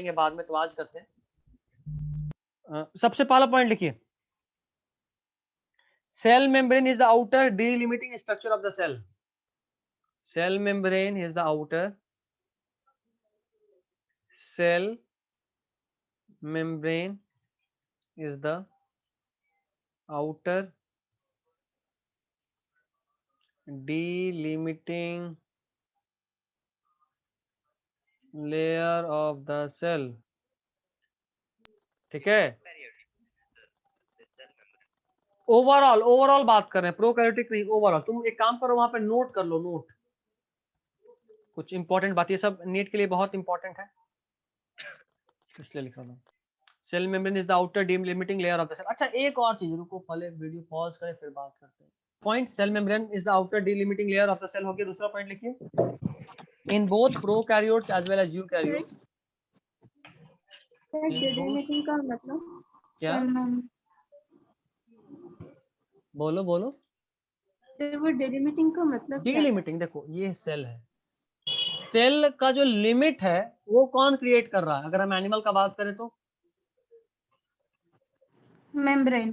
करेंगे बाद में, तो आज करते हैं। सबसे पहला पॉइंट लिखिए, cell membrane is the outer delimiting structure of the cell. Cell membrane is the outer, cell membrane is the outer delimiting layer of the cell। ठीक है, ओवरऑल बात कर रहे हैं, प्रोकैरियोटिक नहीं, ओवरऑल। तुम एक काम करो, वहां पे नोट कर लो, नोट कुछ इंपॉर्टेंट बात, ये सब नीट के लिए बहुत इंपॉर्टेंट है, इसलिए लिखा था। Cell membrane is the outer delimiting layer of the cell. अच्छा एक और चीज, रुको पहले वीडियो पॉज करें फिर बात करते हैं। Point, cell membrane is the outer delimiting layer of the cell हो गया। दूसरा पॉइंट लिखिए, in both prokaryotes as well as eukaryotes. Delimiting का मतलब क्या, बोलो बोलो। वो डिलिमिटिंग का मतलब क्या है? डिलिमिटिंग, देखो ये सेल है, सेल का जो लिमिट है वो कौन क्रिएट कर रहा है? अगर हम एनिमल का बात करें तो मेम्ब्रेन,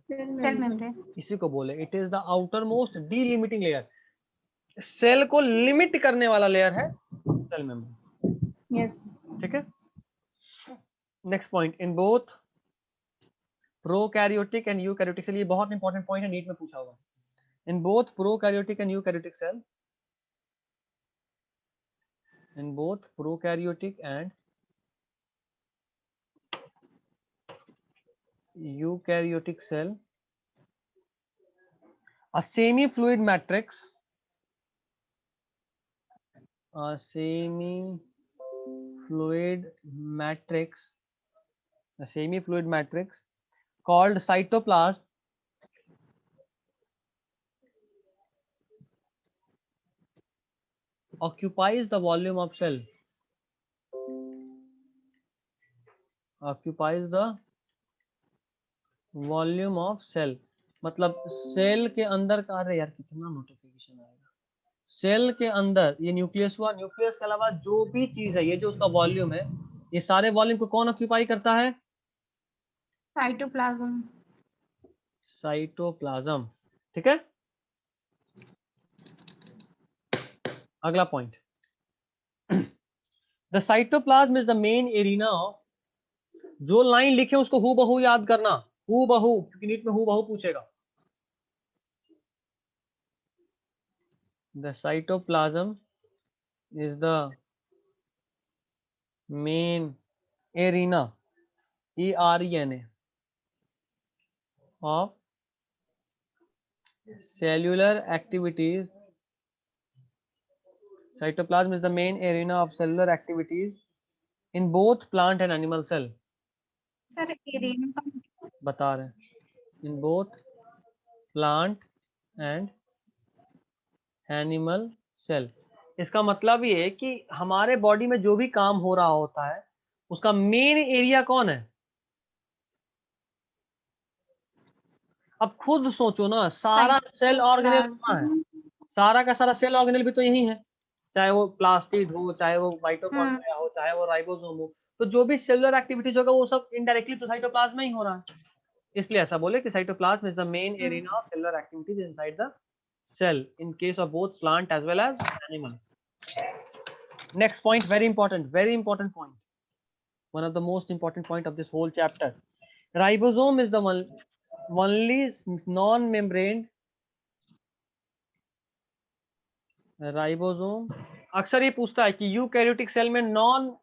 सेल मेम्ब्रेन। इसी को बोले it is the outer most delimiting layer. Cell को लिमिट करने वाला लेयर है सेल मेम्ब्रेन। यस। ठीक है, next point, in both prokaryotic and eukaryotic cell, ये बहुत इंपॉर्टेंट पॉइंट है, नीट में पूछा हुआ है। In both prokaryotic and eukaryotic cell, in both prokaryotic and eukaryotic cell, a semi-fluid matrix, a semi-fluid matrix, a semi-fluid matrix called cytoplasm occupies the volume of cell, occupies the volume of cell। मतलब cell के अंदर का, अरे यार कितना notification आएगा, cell के अंदर ये न्यूक्लियस हुआ, न्यूक्लियस के अलावा जो भी चीज है, ये जो उसका वॉल्यूम है, ये सारे वॉल्यूम को कौन ऑक्यूपाई करता है? साइटोप्लाज्म। साइटोप्लाज्म। ठीक है, अगला point, the cytoplasm is the main arena of, जो लाइन लिखे उसको हु बहू याद करना, हु बहू, क्योंकि नीट में हु बहू पूछेगा। The cytoplasm is the main arena, ERENA of cellular activities। Cytoplasm is the main arena of cellular activities in both plant and animal cell। Sir arena बता रहे हैं, in both plant and animal cell। इसका मतलब ये है कि हमारे body में जो भी काम हो रहा होता है उसका मेन एरिया कौन है? अब खुद सोचो ना, सारा सेल ऑर्गेनेल कहाँ है? सारा का सारा सेल ऑर्गेनेल भी तो यही है, चाहे वो प्लास्टिड हो, चाहे वो माइटोकॉन्ड्रिया हो, चाहे वो राइबोसोम हो, तो जो भी सेलुलर एक्टिविटीज होगा वो सब इनडायरेक्टली तो साइटोप्लाज्म में ही हो रहा है। इसलिए ऐसा बोले कि cytoplasm is the main arena of cellular activities inside the cell in case of both plant as well as animal. Next point, very important point, one of the most important point of this whole chapter। Ribosome is the only non-membrane, ribosome अक्सर ये पूछता है कि eukaryotic cell में non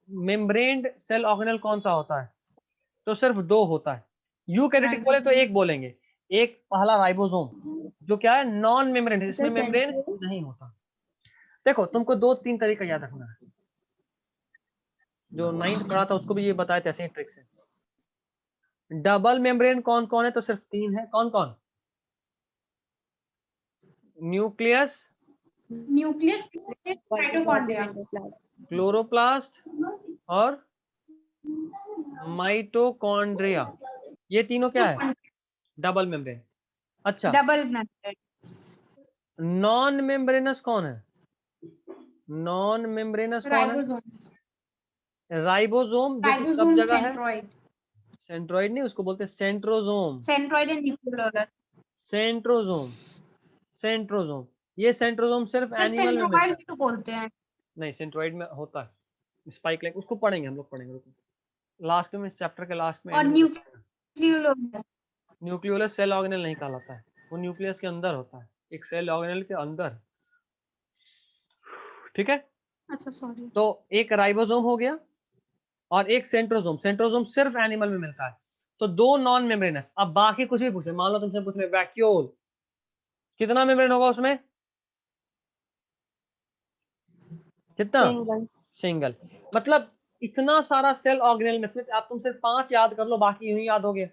मेम्ब्रेन्ड cell organelle कौन सा होता है? तो सिर्फ दो होता है। यूकैरियोटिक बोले तो एक बोलेंगे, एक पहला राइबोसोम जो क्या है, नॉन मेम्ब्रेन, इसमें मेम्ब्रेन नहीं होता। देखो तुमको 2-3 तरीका याद रखना है, जो 9th पढ़ा था उसको भी ये बताए थे, ऐसे ही ट्रिक्स है। डबल मेम्ब्रेन कौन कौन है? तो सिर्फ 3 है। कौन कौन? न्यूक्लियस, माइटोकॉन्ड्रिया, क्लोरोप्लास्ट और माइटोकॉन्ड्रिया, ये तीनों क्या है? Double membrane. अच्छा, डबल मेम्ब्रेन। नॉन मेम्ब्रेनस कौन है? नॉन मेम्ब्रेनस कौन है? राइबोसोम जो कि सब राइबोसोम जगह है, सेंट्रोइड सेंट्रोइड नहीं, उसको बोलते हैं centrosome. Centroid and nucleolus. Centrosome, centrosome, ये सेंट्रोसोम सिर्फ सर एनिमल में मिलता सेंट्रोइड है। भी तो बोलते हैं। नहीं, सेंट्रोइड में होता है स्पाइक लाइक, उसको पढ़ेंगे हम लोग, पढ़ेंगे लास्ट में, इस चैप्टर के लास्ट में और एंड में बताएंगे। न्यूक्लियोलस। न्यूक्लियोलस सेल ऑर्गेनेल नहीं कहलाता है, वो न्यूक्लियस के अंदर होता है, एक सेल ऑर्गेनेल के अंदर। ठीक है, अच्छा सॉरी। तो एक राइबोसोम हो गया और एक सेंट्रोसोम। सेंट्रोसोम सिर्फ एनिमल में मिलता है। तो दो नॉन मेम्ब्रेनस। अब बाकी कुछ भी पूछे, मान लो तुमसे पूछ रहे वैक्यूल, कितना मेम्ब्रेन होगा उसमें? कितना? सिंगल। सिंगल। मतलब इतना सारा सेल ऑर्गेनेल में से आप तुम सिर्फ 5 याद कर लो, बाकी यूं ही याद हो गया।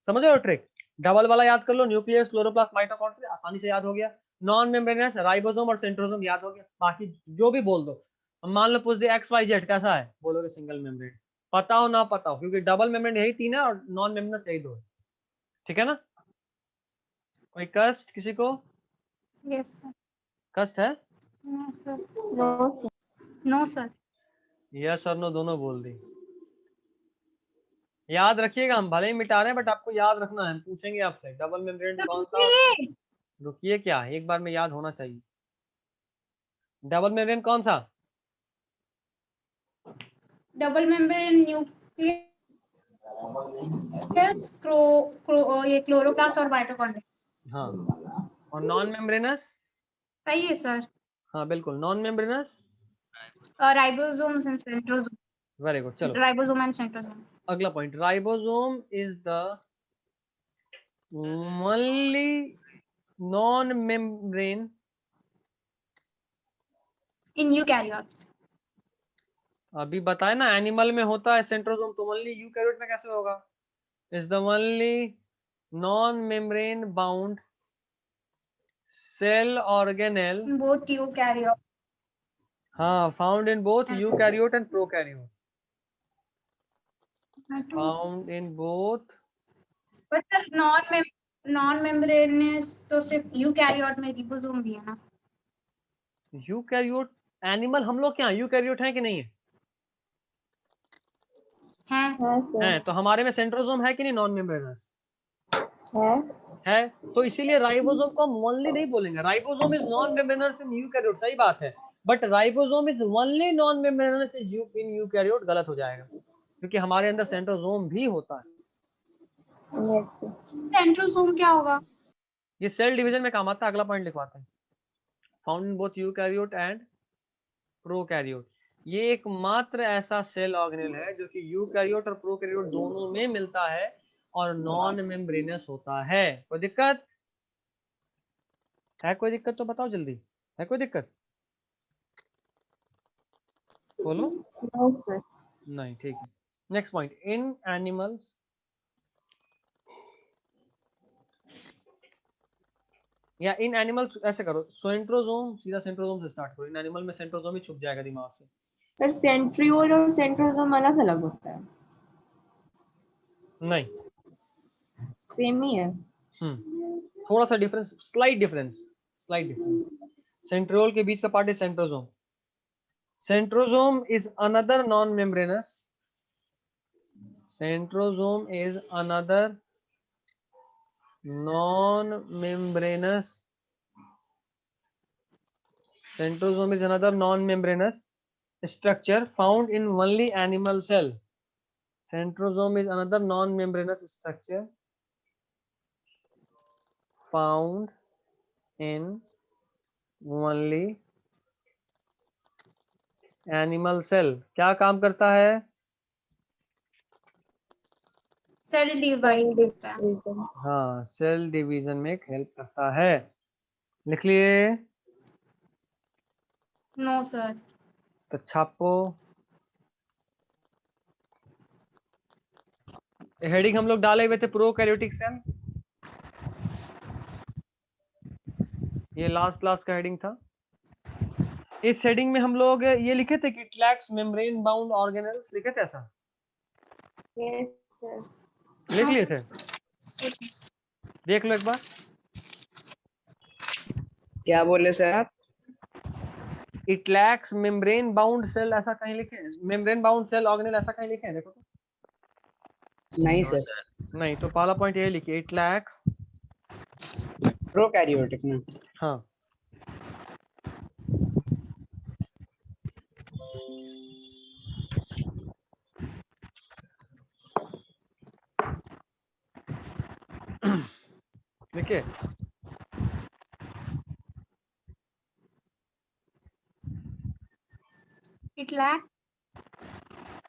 समझ रहे हो ट्रिक? डबल वाला याद कर लो, न्यूक्लियस, क्लोरोप्लास्ट, माइटोकॉन्ड्रिया, आसानी से याद हो गया। नॉन मेम्ब्रेनस, राइबोसोम और सेंट्रोसोम याद हो गया, बाकी जो भी बोल दो। अब मान लो पूछ दे एक्स वाई जेड कैसा है, बोलोगे सिंगल मेम्ब्रेन, पता हो ना पता हो, क्योंकि डबल मेम्ब्रेन यही 3 है और नॉन मेम्ब्रेनस यही 2 है। ठीक है ना? कोई कष्ट किसी को? Yes sir. कष्ट है? No no sir. यस और नो दोनों बोल दी। याद रखिएगा, हम भले ही मिटा रहे हैं बट आपको याद रखना है, पूछेंगे आपसे डबल मेम्ब्रेन कौन सा। रुकिए, क्या एक बार में याद होना चाहिए। डबल मेम्ब्रेन कौन सा? डबल मेम्ब्रेन न्यूक्लियस ये क्लोरोप्लास्ट और माइटोकॉन्ड्रिया। हाँ, और नॉन मेम्ब्रेनस? सही है सर। हाँ बिल्कुल, non membranes. Ribosomes and centrosome. Very good, चलो राइबोसोम एंड सेंट्रोसोम। अगला point. Ribosome is the only non membrane in eukaryotes. अभी बताए ना, एनिमल में होता है सेंट्रोसोम, तो ओनली यूकैरियोट में कैसे होगा? Is the only non membrane bound cell organelle, both eukaryote. हाँ, found in both eukaryote and prokaryote, found in both. But sir non membranous तो सिर्फ यूकैरियोट में रिबोसोम भी है ना। यूकैरियोट एनिमल, हम लोग क्या यूकैरियोट है कि नहीं है? हैं। है सर। है, तो हमारे में सेंट्रोसोम है कि नहीं नॉन मेम्ब्रेनस? है। है, तो इसीलिए राइबोसोम को हम ओनली नहीं बोलेंगे। Ribosome is non membranes in eukaryote, सही बात है, but ribosome is only non membranes in eukaryote गलत हो जाएगा, क्योंकि हमारे अंदर सेंट्रोसोम भी होता है। Yes sir. सेंट्रोसोम क्या होगा? ये सेल डिवीजन में काम आता है। अगला पॉइंट लिखवाते हैं, found in both eukaryote and prokaryote. ये एकमात्र ऐसा सेल ऑर्गेनेल है जो कि यूकैरियोट और प्रोकैरियोट दोनों में मिलता है और नॉन मेम्ब्रेनस होता है। कोई दिक्कत है? कोई दिक्कत तो बताओ जल्दी, है कोई दिक्कत? बोलो। No sir. नहीं, ठीक है। नेक्स्ट पॉइंट, इन एनिमल्स या इन एनिमल्स, ऐसे करो सेंट्रोसोम, सीधा सेंट्रोसोम से स्टार्ट करो। इन एनिमल में सेंट्रोसोम ही छुप जाएगा दिमाग से। सर सेंट्रियोल और सेंट्रोसोम अलग अलग होता है? नहीं, सेम ही है। थोड़ा सा difference, slight difference, slight difference. Centriole के बीच का पार्ट है centrosome. Centrosome is another non membranes, centrosome is another non-membranous, centrosome is another non-membranous structure found in only animal cell. Centrosome is another non-membranous structure found in only animal cell. क्या काम करता है? Cell divide करता है। हाँ, cell division में help करता है। लिख लिए? No sir. तो छापो। हेडिंग हम लोग डाले हुए थे प्रोकैरियोटिक सेल, ये लास्ट क्लास का हेडिंग था। इस हेडिंग में हम लोग ये लिखे थे कि it lacks membrane bound organelles, लिखे थे ऐसा? Yes sir. लिख लिए थे? देख लो एक बार। क्या बोले सर आप? It lacks membrane bound cell, ऐसा कहीं लिखे हैं? मेम्ब्रेन बाउंड सेल ऑर्गेनेल ऐसा कहीं लिखे हैं? देखो तो। नहीं सर, नहीं, तो पहला पॉइंट ये लिखिए, इट लैक्स, प्रोकैरियोटिक ना। हाँ, देखिए It lack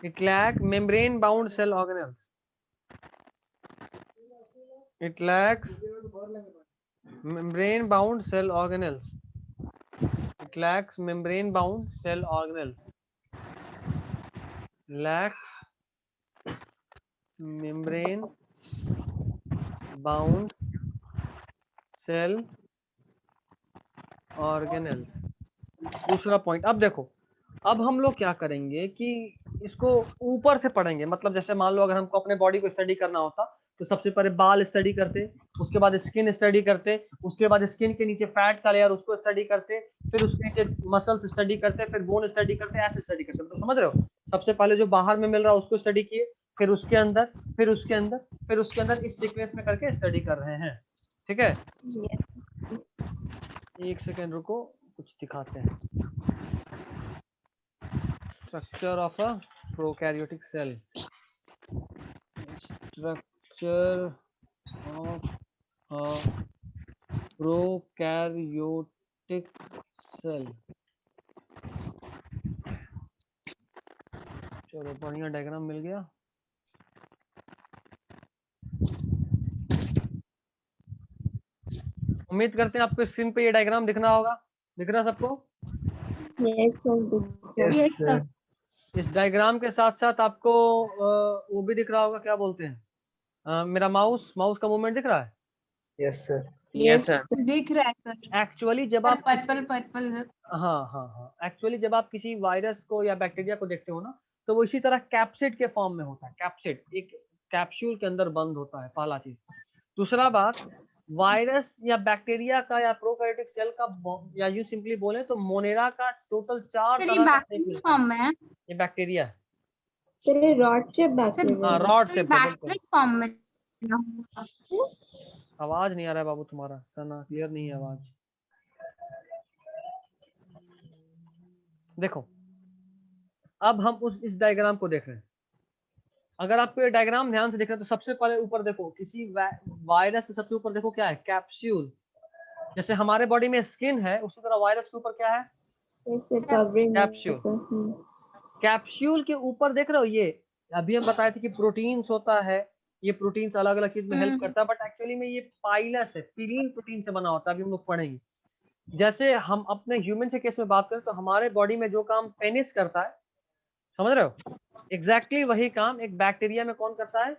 it lack membrane bound cell organelles. It lacks membrane bound cell organelles. It lacks membrane bound cell organelles. Lacks membrane bound cell organelles. दूसरा पॉइंट, अब देखो, अब हम लोग क्या करेंगे कि इसको ऊपर से पढ़ेंगे। मतलब जैसे मान लो अगर हमको अपने बॉडी को स्टडी करना होता तो सबसे पहले बाल स्टडी करते, उसके बाद स्किन स्टडी करते, उसके बाद स्किन के नीचे फैट का लेयर उसको स्टडी करते, फिर उसके नीचे मसल्स स्टडी करते, फिर बोन स्टडी करते, ऐसे स्टडी करते। तो समझ रहे हो, सबसे पहले जो बाहर में मिल रहा है उसको स्टडी किए, फिर उसके अंदर, फिर उसके अंदर, फिर उसके अंदर, इस सीक्वेंस में करके स्टडी कर रहे हैं। ठीक है, एक सेकेंड रुको, कुछ दिखाते हैं। Structure of a prokaryotic cell. Structure of a prokaryotic cell. चलो बढ़िया डायग्राम मिल गया। उम्मीद करते हैं आपको स्क्रीन पे ये डायग्राम दिखना होगा। दिख रहा सबको? Yes, sir. इस डायग्राम के साथ साथ आपको वो भी दिख रहा होगा, क्या बोलते हैं, मेरा माउस का मूवमेंट दिख रहा है? Yes sir. Yes, sir. दिख रहा है सर। एक्चुअली जब आप पर्पल हाँ, एक्चुअली जब आप किसी वायरस को या बैक्टीरिया को देखते हो ना, तो वो इसी तरह कैप्सिड के फॉर्म में होता है। कैप्सिड एक कैप्सूल के अंदर बंद होता है, पहला चीज। दूसरा बात, वायरस या बैक्टीरिया का या प्रोकैरियोटिक सेल का, या यूं सिंपली बोले तो मोनेरा का टोटल 4 तरह का शेप मिलता है। फॉर्म में ये बैक्टीरिया है। सर ये रॉड शेप हाँ, बैक्टीरिया रॉड शेप है, बिल्कुल। फॉर्म में आवाज नहीं आ रहा है बाबू तुम्हारा, सना क्लियर नहीं है आवाज। देखो, अब हम इस डायग्राम को देख रहे हैं। अगर आपको ये डायग्राम ध्यान से देख रहे हैं तो सबसे पहले ऊपर देखो, किसी वायरस के सबसे ऊपर देखो क्या है, कैप्सूल। जैसे हमारे बॉडी में स्किन है, उसी तरह वायरस के ऊपर क्या है, कैप्सूल। कैप्सूल के ऊपर देख रहे हो, ये अभी हम बताए थे कि प्रोटीन्स होता है, ये प्रोटीन्स अलग अलग चीज में हेल्प करता है, बट एक्चुअली में ये पाइलस है, पिलीन प्रोटीन से बना होता है। अभी हम लोग पढ़ेंगे। जैसे हम अपने ह्यूमन के केस में बात करें तो हमारे बॉडी में जो काम पेनिस करता है, समझ रहे हो, एग्जैक्टली वही काम एक बैक्टीरिया में कौन करता है,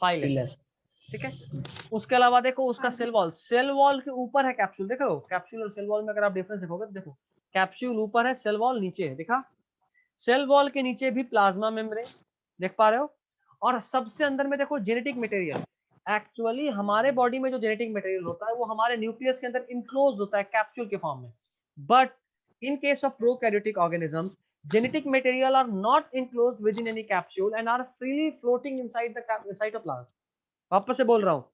पाइलस। ठीक है, उसके अलावा देखो उसका सेल वॉल के ऊपर है कैप्सूल। देखो कैप्सूल और सेल वॉल में अगर आप डिफरेंस देखोगे तो देखो, कैप्सूल ऊपर है, सेल वॉल नीचे है। देखा, सेल वॉल के नीचे भी प्लाज्मा मेम्ब्रेन देख पा रहे हो, और सबसे अंदर में देखो जेनेटिक मटेरियल। एक्चुअली हमारे बॉडी में जो जेनेटिक मटेरियल होता है वो हमारे न्यूक्लियस के अंदर इनक्लोज होता है कैप्सूल के फॉर्म में, but in case of prokaryotic organisms, genetic material are not enclosed within any capsule and are freely floating inside the cytoplasm. वापस से बोल रहा हूँ,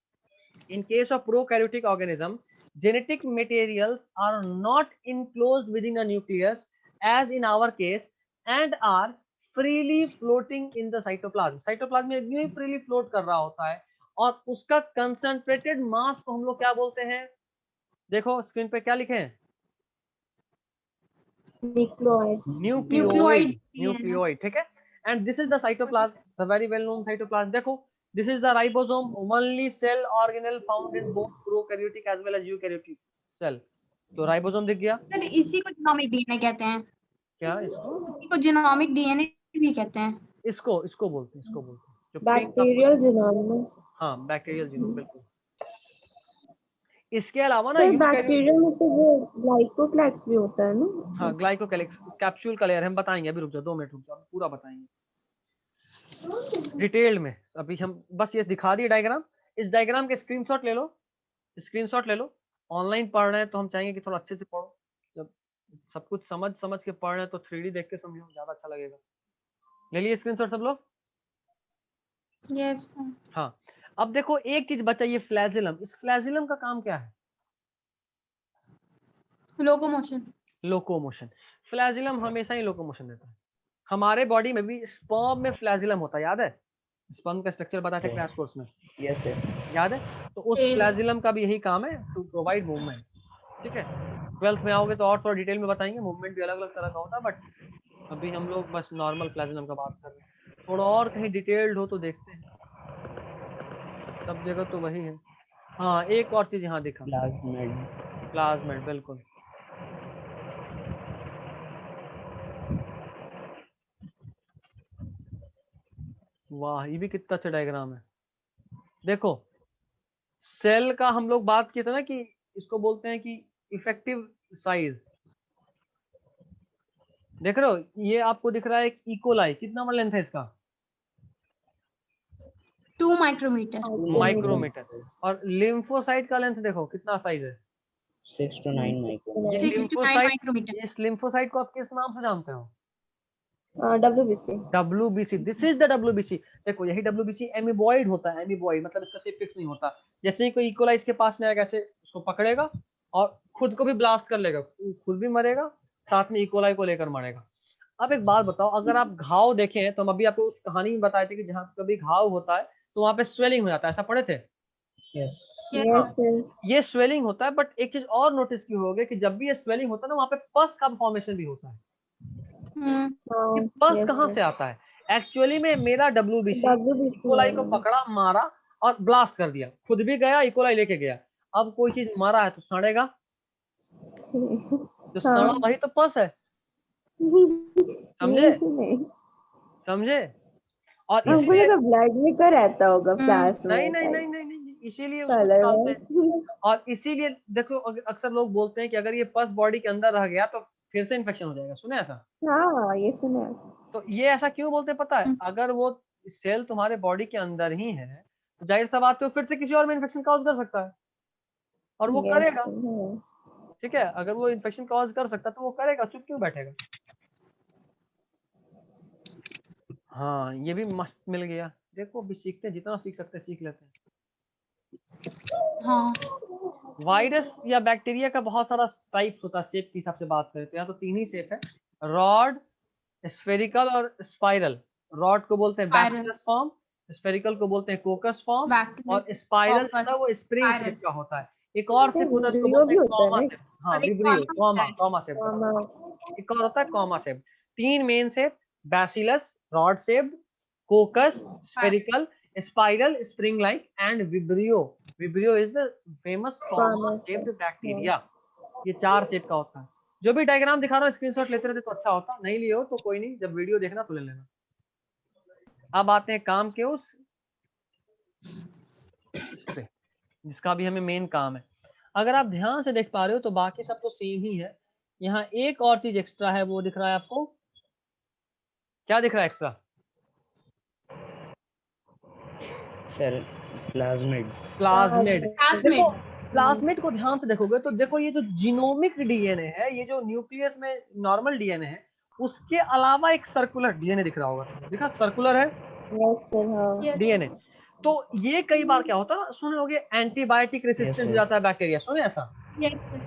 in case of prokaryotic organism, genetic materials are not enclosed within a nucleus as in our case and are freely floating in the cytoplasm. cytoplasm में यूं ही freely float कर रहा होता है, और उसका concentrated mass को हम लोग क्या बोलते हैं, देखो स्क्रीन पे क्या लिखे हैं, न्यूक्लियोइड। ठीक है, and this is the cytoplasm, the very well known cytoplasm. देखो, this is the ribosome, only cell organelle found in both prokaryotic as well as eukaryotic cell. तो राइबोसोम दिख गया। सर इसी को जीनोमिक डीएनए कहते हैं। क्या इसको? इसको जीनोमिक डीएनए भी कहते हैं। इसको बोलते हैं जो बैक्टीरियल जीनोम। हाँ, बैक्टीरियल जीनोम, बिल्कुल। इसके अलावा ना सर बैक्टीरिया में तो वो ग्लाइकोक्लेक्स भी होता है ना? हाँ, ग्लाइकोकैलिक्स कैप्सूल का लेयर हम बताएंगे, अभी रुक जाओ 2 मिनट रुक जाओ, पूरा बताएंगे डिटेल में। अभी हम बस ये दिखा दिए डायग्राम। इस डायग्राम के स्क्रीनशॉट ले लो, ऑनलाइन पढ़ रहे हैं तो हम चाहेंगे कि थोड़ा अच्छे से पढ़ो। जब सब कुछ समझ के पढ़ रहे हैं तो 3D देख के समझो, ज्यादा अच्छा लगेगा। ले लिए स्क्रीनशॉट सब लोग? Yes, sir. हाँ, अब देखो एक चीज बचा, ये फ्लैजिलम। इस फ्लैजिलम का काम क्या है? Locomotion. लोकोमोशन। फ्लैजिलम हमेशा ही लोकोमोशन देता है। हमारे बॉडी में भी स्पर्म में फ्लैजिलम होता है, याद है? स्पर्म का स्ट्रक्चर बताया था क्लास कोर्स में, Yes, sir. याद है? तो उस Yes. फ्लैजिलम का भी यही काम है, टू प्रोवाइड मूवमेंट। ठीक है, 12th में आओगे तो और थोड़ा डिटेल में बताएंगे, मूवमेंट भी अलग अलग तरह का होता है, बट अभी हम लोग बस नॉर्मल फ्लैजिलम का बात कर रहे हैं। थोड़ा और कहीं डिटेल्ड हो तो देखते हैं, सब जगह तो वही है। हाँ, एक और चीज यहाँ दिखा, Plasmid. प्लाज्मिड, बिल्कुल। वाह, ये भी कितना अच्छा डायग्राम है। देखो, सेल का हम लोग बात किए थे ना कि इसको बोलते हैं कि इफेक्टिव साइज। देख रहे हो, ये आपको दिख रहा है इकोलाई, कितना बड़ा लेंथ है इसका? 2 micrometer. माइक्रोमीटर। और लिम्फोसाइट का लेंथ देखो कितना साइज है? 6 to 9 micron. ये 6 to 9 लिम्फोसाइट, micrometer. इस लिम्फोसाइट को आप किस नाम से जानते हो? WBC। WBC, this is the WBC। देखो यही WBC एमीबॉइड होता है, एमीबॉइड मतलब इसका शेप फिक्स नहीं होता। जैसे ही कोई इकोलाई इसके पास में आएगा, ऐसे उसको पकड़ेगा और खुद को भी ब्लास्ट कर लेगा, खुद भी मरेगा, साथ में इकोलाई को लेकर मरेगा। अब एक बात बताओ, अगर आप घाव देखें तो हम अभी आपको उस कहानी में बताए थे कि जहाँ कभी घाव होता है तो वहां पे स्वेलिंग हो जाता है, ऐसा पढ़े थे? Yes. Yes, sir। ये स्वेलिंग होता है, बट एक चीज और नोटिस की होगी कि जब भी ये स्वेलिंग होता है ना, वहां पे पस का फॉर्मेशन भी होता है। ये पस Yes, कहाँ sir। से आता है? एक्चुअली में मेरा WBC WBC इकोलाई को है। पकड़ा, मारा और ब्लास्ट कर दिया, खुद भी गया, इकोलाई लेके गया। अब कोई चीज मरा है तो सड़ेगा, जो सड़ा वही तो पस है। समझे? नहीं, समझे? और हमको इसलिए लगा ब्लड में का रहता होगा फ्लैश में। नहीं नहीं नहीं नहीं नहीं, इसीलिए उसको कलर निकालते हैं। और इसीलिए देखो, अक्सर लोग बोलते हैं कि अगर ये पस बॉडी के अंदर रह गया तो फिर से इन्फेक्शन हो जाएगा, सुने ऐसा? हाँ, ये सुना है। तो ये ऐसा क्यों बोलते हैं पता है? अगर वो सेल तुम्हारे बॉडी के अंदर ही है तो जाहिर सा बात है वो फिर से किसी और में इन्फेक्शन कॉज कर सकता है, और वो Yes, करेगा। हाँ। ठीक है, अगर वो इन्फेक्शन कॉज कर सकता है तो वो करेगा, चुप क्यों बैठेगा? हाँ, ये भी मस्त मिल गया। देखो अभी सीखते हैं, जितना सीख सकते हैं सीख लेते हैं। हाँ. वायरस या बैक्टीरिया का बहुत सारा टाइप्स होता है। शेप के हिसाब से बात करें तो यहाँ तो 3 ही शेप है, रॉड, स्फेरिकल और स्पाइरल। रॉड को बोलते हैं Spiral. बैसिलस फॉर्म, स्फेरिकल को बोलते हैं कोकस फॉर्म, Bacteria. और स्पाइरल Copper. जो है वो स्प्रिंग Spiral. शेप का होता है। एक और शेप होता है उसको विब्रियो बोलते भी हैं होता है कॉमा ना? शेप। हाँ, और एक विब्रियो, comma होता है. Comma shape. हाँ, एक और होता है comma shape. 3 main shape, bacillus, rod shape, कोकस, spherical, spiral, spring like and vibrio. Vibrio is the famous comma Comma shaped shape, bacteria. ये 4 शेप का होता है। जो भी डायग्राम दिखा रहा हूँ स्क्रीनशॉट लेते रहते तो अच्छा होता, नहीं लिए हो तो कोई नहीं, जब वीडियो देखना तो ले लेना। अब आते हैं काम के उस इस पे जिसका भी हमें मेन काम है। अगर आप ध्यान से देख पा रहे हो तो बाकी सब तो सेम ही है। यहाँ एक और चीज एक्स्ट्रा है, वो दिख रहा है आपको? क्या दिख रहा है extra? Sir, plasmid. Plasmid. Plasmid. देखो प्लाज्मिड को ध्यान से देखोगे तो देखो, ये जो जीनोमिक डीएनए है, ये जो न्यूक्लियस में नॉर्मल डीएनए है, उसके अलावा एक सर्कुलर डीएनए दिख रहा होगा, दिखा? सर्कुलर है Yes, sir, हाँ। Yes. डीएनए। तो ये कई बार क्या होता है, सुने होगे एंटीबायोटिक रेसिस्टेंट हो sir. जाता है बैक्टीरिया, सुने ऐसा? Yes, sir.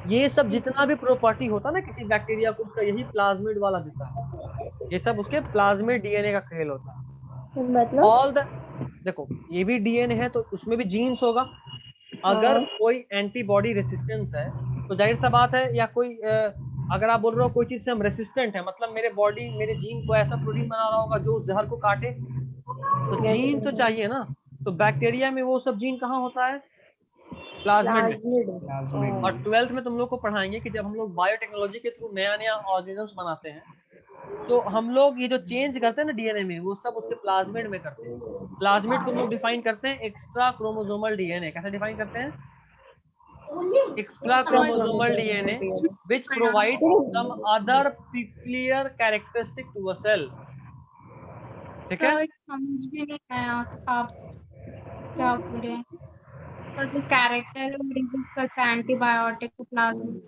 ये सब जितना भी प्रॉपर्टी होता है ना किसी बैक्टीरिया को, उसका यही प्लाज्मिड वाला देता है। ये सब उसके प्लाज्मिड डीएनए का खेल होता है। मतलब ऑल द देखो, ये भी डीएनए है तो उसमें भी जीन्स होगा। अगर हाँ। कोई एंटीबॉडी रेसिस्टेंस है तो जाहिर सा बात है, या कोई अगर आप बोल रहे हो कोई चीज से हम रेसिस्टेंट है, मतलब मेरे बॉडी मेरे जीन को ऐसा प्रोटीन बना रहा होगा जो उस जहर को काटे, तो Yes, जीन तो sir, चाहिए ना। तो बैक्टीरिया में वो सब जीन कहाँ होता है? प्लाज्मिड में। Plasmid। Plasmid. और 12th में तुम लोग को पढ़ाएंगे कि जब हम लोग बायोटेक्नोलॉजी के थ्रू नया नया ऑर्गेनिजम्स बनाते हैं तो हम लोग ये जो चेंज करते हैं ना डीएनए में, वो सब उसके प्लाज्मिड में करते हैं। प्लाज्मिड को हम लोग डिफाइन करते हैं एक्स्ट्रा क्रोमोसोमल डीएनए। कैसे डिफाइन करते हैं? Extra chromosomal DNA which provides some other peculiar characteristic to a cell। ठीक है? Sir, समझ में नहीं आया आप क्या बोल रहे हैं। पर जो कैरेक्टर है वो एंटीबायोटिक को प्लाज्मिड।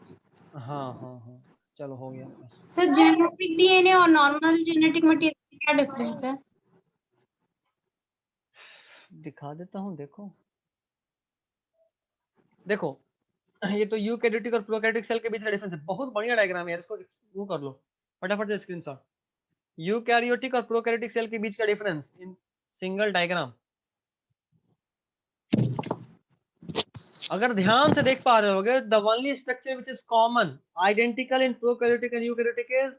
हाँ हाँ हाँ, चलो हो गया। सर जेनेटिक डीएनए और नॉर्मल जेनेटिक मटेरियल क्या डिफरेंस है? दिखा देता हूँ, देखो देखो ये तो यूकैरियोटिक और प्रोकैरियोटिक सेल के बीच का डिफरेंस है। बहुत बढ़िया डायग्राम है यार, इसको वो कर लो फटाफट से स्क्रीनशॉट। यूकैरियोटिक और प्रोकैरियोटिक सेल के बीच का डिफरेंस इन सिंगल डायग्राम। अगर ध्यान से देख पा रहे होगे, the only structure which is common identical in prokaryotic and eukaryotic is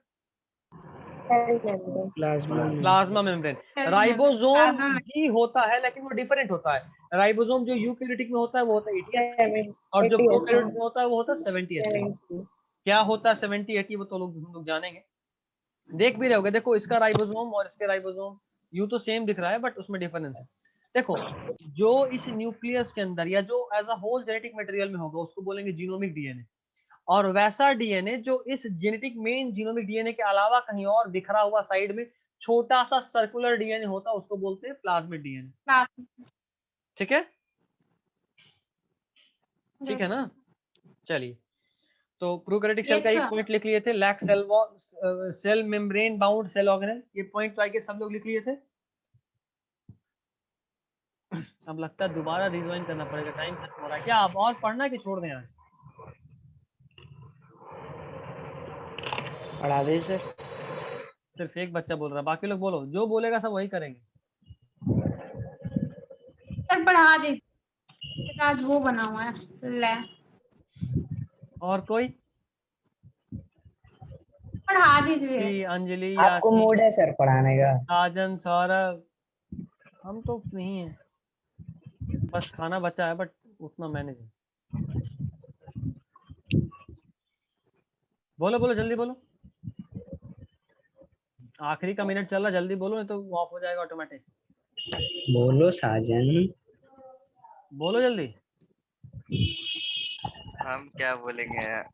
plasma membrane. Ribosome भी होता है लेकिन वो डिफरेंट होता है। राइबोसोम जो यूकैरियोटिक में होता है वो होता है 80 और जो प्रोकैरियोटिक में होता है वो होता है 70-80। क्या होता है 70-80 वो तो हम लोग जानेंगे, देख भी रहे होगे। देखो इसका राइबोसोम और इसके राइबोसोम यू तो सेम दिख रहा है बट उसमें डिफरेंस है। देखो जो इस न्यूक्लियस के अंदर या जो as a whole genetic material में होगा उसको बोलेंगे जीनोमिक डीएनए, और वैसा डीएनए जो इस जेनेटिक मेन जीनोमिक डीएनए के अलावा कहीं और बिखरा हुआ साइड में छोटा सा सर्कुलर डीएनए होता है उसको बोलते हैं प्लाज्मिड डीएनए। ठीक है, ठीक है ना। चलिए तो प्रोकैरियोटिक सेल का एक पॉइंट लिख लिए थे, lack cell wall cell membrane bound cell organelle. ये पॉइंट तो आगे सब लोग लिख लिए थे। अब लगता है दोबारा रिज्वाइन करना पड़ेगा, टाइम खत्म हो रहा है। क्या आप और पढ़ना कि छोड़ दें आज? पढ़ा दे सर। सिर्फ एक बच्चा बोल रहा है, बाकी लोग बोलो, जो बोलेगा सब वही करेंगे। सर पढ़ा दे, आज वो बना हुआ है ले। और कोई? पढ़ा दीजिए। अंजलि, आपको मूड है सर पढ़ाने का? साजन, सौरभ, हम तो नहीं है, बस खाना बचा है बट उतना मैनेज है। बोलो बोलो जल्दी बोलो, आखिरी का मिनट चल रहा, जल्दी बोलो नहीं तो ऑफ हो जाएगा ऑटोमेटिक। बोलो साजन, बोलो जल्दी। हम क्या बोलेंगे यार।